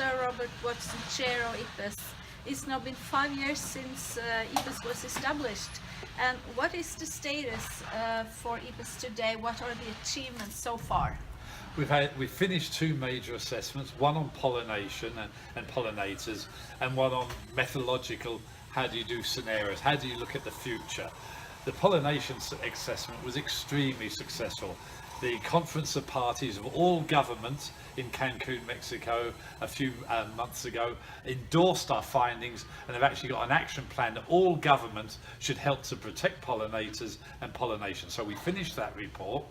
Sir Robert Watson, Chair of IPBES. It's now been 5 years since IPBES was established. And what is the status for IPBES today? What are the achievements so far? We've finished 2 major assessments, one on pollination and pollinators, and one on methodological, how do you do scenarios, how do you look at the future. The pollination assessment was extremely successful. The Conference of Parties of all governments in Cancun, Mexico, a few months ago, endorsed our findings and have actually got an action plan that all governments should help to protect pollinators and pollination. So we finished that report.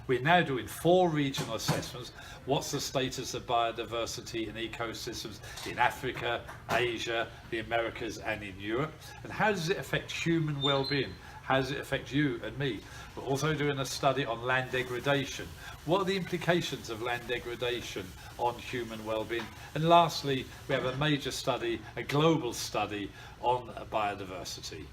We're now doing 4 regional assessments. What's the status of biodiversity and ecosystems in Africa, Asia, the Americas and in Europe? And how does it affect human well-being? How does it affect you and me? We're also doing a study on land degradation. What are the implications of land degradation on human well-being? And lastly, we have a major study, a global study on biodiversity.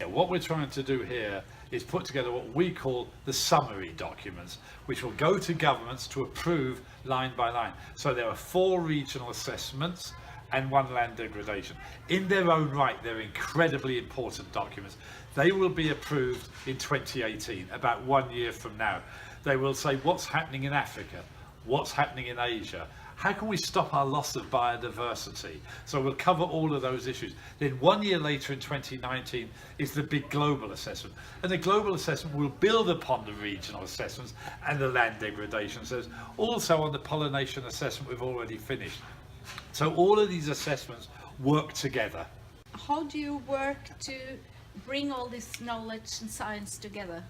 What we're trying to do here is put together what we call the summary documents, which will go to governments to approve line by line. So there are 4 regional assessments and 1 land degradation. In their own right, they're incredibly important documents. They will be approved in 2018, about 1 year from now. They will say what's happening in Africa, what's happening in Asia, how can we stop our loss of biodiversity? So we'll cover all of those issues. Then 1 year later in 2019 is the big global assessment. And the global assessment will build upon the regional assessments and the land degradation assessments. Also on the pollination assessment we've already finished. So all of these assessments work together. How do you work to bring all this knowledge and science together?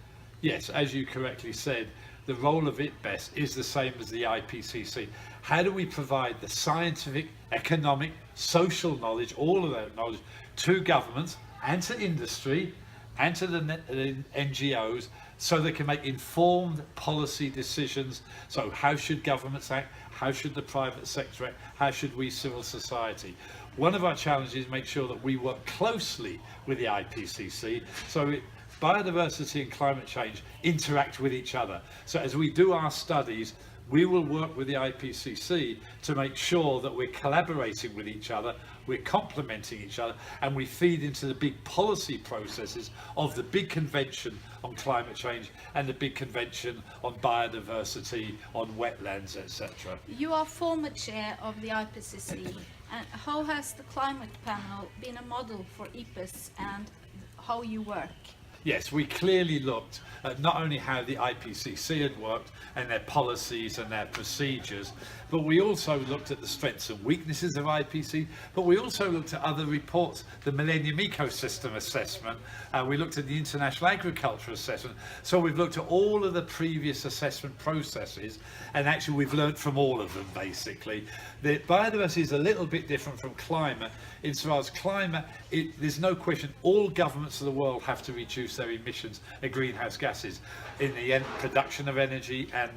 Yes, as you correctly said, the role of IPBES is the same as the IPCC. How do we provide the scientific, economic, social knowledge, all of that knowledge, to governments and to industry and to the NGOs so they can make informed policy decisions? So how should governments act? How should the private sector act? How should we, civil society? One of our challenges is make sure that we work closely with the IPCC so biodiversity and climate change interact with each other. So as we do our studies, we will work with the IPCC to make sure that we're collaborating with each other, we're complementing each other, and we feed into the big policy processes of the big convention on climate change and the big convention on biodiversity, on wetlands, etc. You are former chair of the IPCC. And how has the climate panel been a model for IPBES and how you work? Yes, we clearly looked at not only how the IPCC had worked and their policies and their procedures, but we also looked at the strengths and weaknesses of IPCC, but we also looked at other reports, the Millennium Ecosystem Assessment, we looked at the International Agriculture Assessment. So we've looked at all of the previous assessment processes, and actually we've learned from all of them basically. The biodiversity is a little bit different from climate. Insofar as climate, there's no question all governments of the world have to reduce their emissions of greenhouse gases in the production of energy and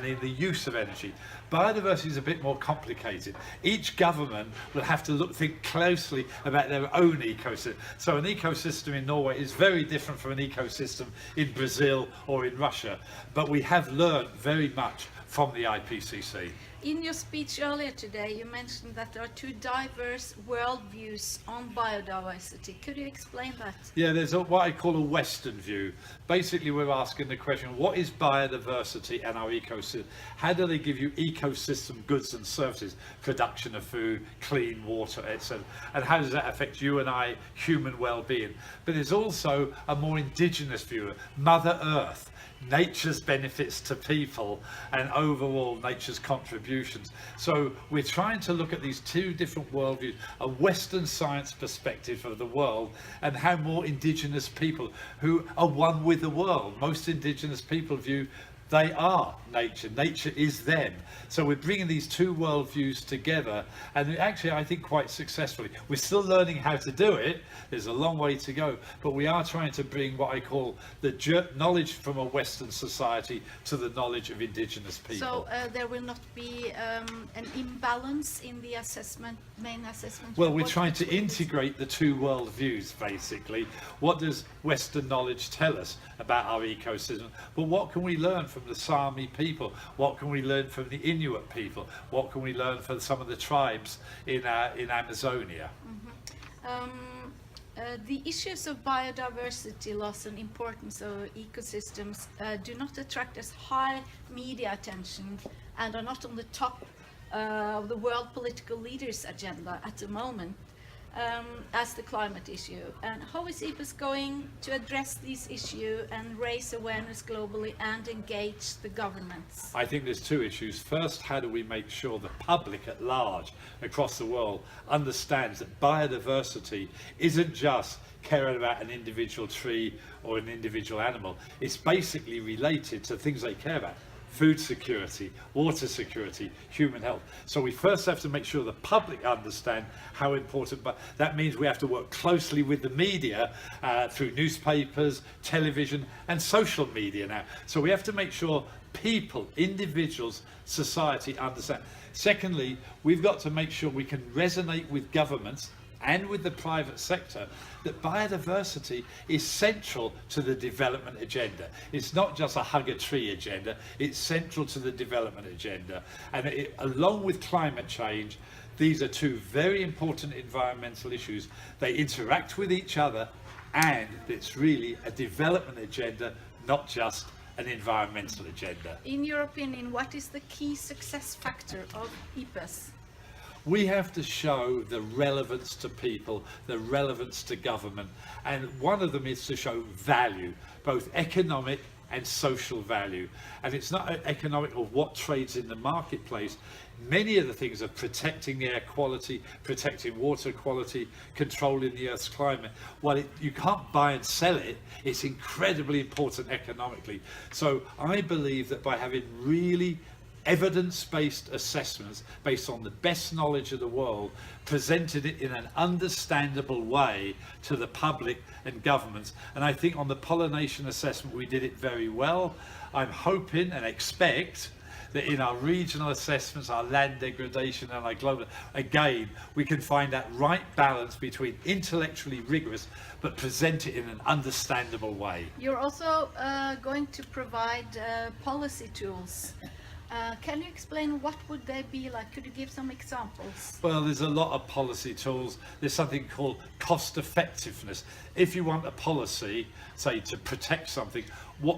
in the use of energy. Biodiversity is a bit more complicated. Each government will have to think closely about their own ecosystem. So an ecosystem in Norway is very different from an ecosystem in Brazil or in Russia. But we have learned very much from the IPCC. In your speech earlier today, you mentioned that there are 2 diverse worldviews on biodiversity. Could you explain that? Yeah, there's what I call a Western view. Basically, we're asking the question, what is biodiversity and our ecosystem? How do they give you ecosystem goods and services, production of food, clean water, etc.? And how does that affect you and I, human well-being? But there's also a more indigenous view, Mother Earth, nature's benefits to people and overall nature's contributions. So we're trying to look at these 2 different worldviews, a Western science perspective of the world and how more indigenous people who are one with the world. Most indigenous people view they are nature, nature is them. So we're bringing these 2 worldviews together, and actually I think quite successfully. We're still learning how to do it, there's a long way to go, but we are trying to bring what I call the knowledge from a Western society to the knowledge of indigenous people. So there will not be an imbalance in the assessment, main assessment? Well, we're trying to integrate the 2 worldviews basically. What does Western knowledge tell us about our ecosystem, but what can we learn from from the Sami people? What can we learn from the Inuit people? What can we learn from some of the tribes in Amazonia? The issues of biodiversity loss and importance of ecosystems do not attract as high media attention and are not on the top of the world political leaders' agenda at the moment as the climate issue. And how is IPBES going to address these issues and raise awareness globally and engage the governments? I think there's two issues. First, how do we make sure the public at large across the world understands that biodiversity isn't just caring about an individual tree or an individual animal. It's basically related to things they care about: food security, water security, human health. So we first have to make sure the public understand how important, but that means we have to work closely with the media through newspapers, television and social media now. So we have to make sure people, individuals, society understand. Secondly, we've got to make sure we can resonate with governments and with the private sector that biodiversity is central to the development agenda. It's not just a hug a tree agenda, it's central to the development agenda. And along with climate change, these are two very important environmental issues. They interact with each other, and it's really a development agenda, not just an environmental agenda. In your opinion, what is the key success factor of IPBES? We have to show the relevance to people, the relevance to government, and one of them is to show value, both economic and social value. And it's not economic of what trades in the marketplace. Many of the things are protecting air quality, protecting water quality, controlling the Earth's climate. Well, you can't buy and sell it. It's incredibly important economically. So I believe that by having really evidence-based assessments based on the best knowledge of the world, presented it in an understandable way to the public and governments. And I think on the pollination assessment we did it very well. I'm hoping and expect that in our regional assessments, our land degradation and our global, again, we can find that right balance between intellectually rigorous but present it in an understandable way. You're also going to provide policy tools. Can you explain what would they be like? Could you give some examples? Well, there's a lot of policy tools. There's something called cost effectiveness. If you want a policy, say, to protect something,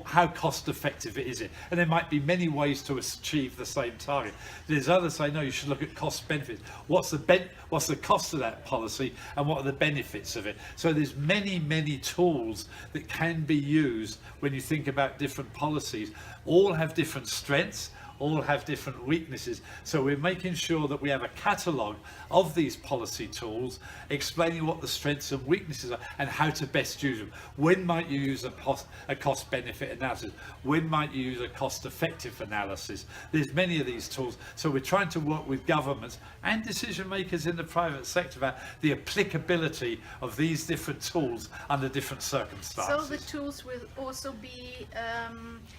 how cost effective is it? And there might be many ways to achieve the same target. There's others say, no, you should look at cost benefits. What's the cost of that policy and what are the benefits of it? So there's many tools that can be used when you think about different policies. All have different strengths, all have different weaknesses. So we're making sure that we have a catalogue of these policy tools explaining what the strengths and weaknesses are and how to best use them. When might you use a cost benefit analysis? When might you use a cost effective analysis? There's many of these tools. So we're trying to work with governments and decision makers in the private sector about the applicability of these different tools under different circumstances. So the tools will also be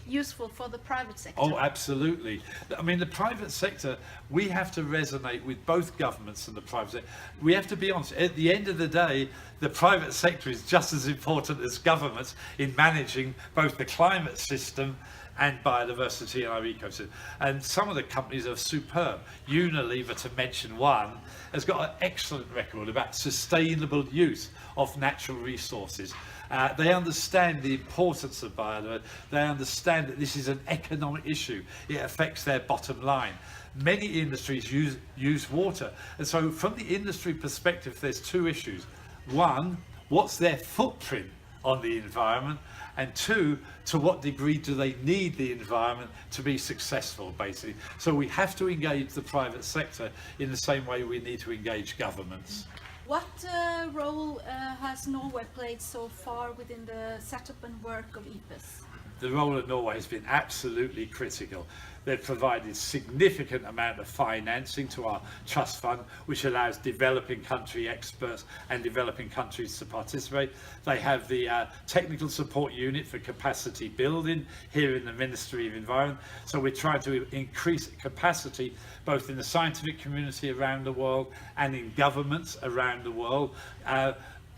useful for the private sector? Oh, absolutely. I mean, the private sector, we have to resonate with both governments and the private sector. We have to be honest, at the end of the day, the private sector is just as important as governments in managing both the climate system and biodiversity in our ecosystem. And some of the companies are superb. Unilever, to mention one, has got an excellent record about sustainable use of natural resources. They understand the importance of biodiversity. They understand that this is an economic issue. It affects their bottom line. Many industries use water. And so from the industry perspective, there's two issues. One, what's their footprint on the environment? And two, to what degree do they need the environment to be successful, basically? So we have to engage the private sector in the same way we need to engage governments. What role has Norway played so far within the setup and work of IPBES? The role of Norway has been absolutely critical. They've provided significant amount of financing to our trust fund, which allows developing country experts and developing countries to participate. They have the technical support unit for capacity building here in the Ministry of Environment. So we're trying to increase capacity both in the scientific community around the world and in governments around the world.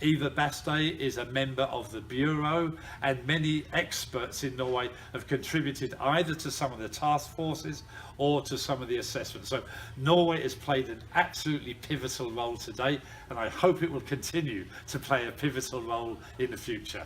Eva Bastøy is a member of the Bureau, and many experts in Norway have contributed either to some of the task forces or to some of the assessments. So Norway has played an absolutely pivotal role today, and I hope it will continue to play a pivotal role in the future.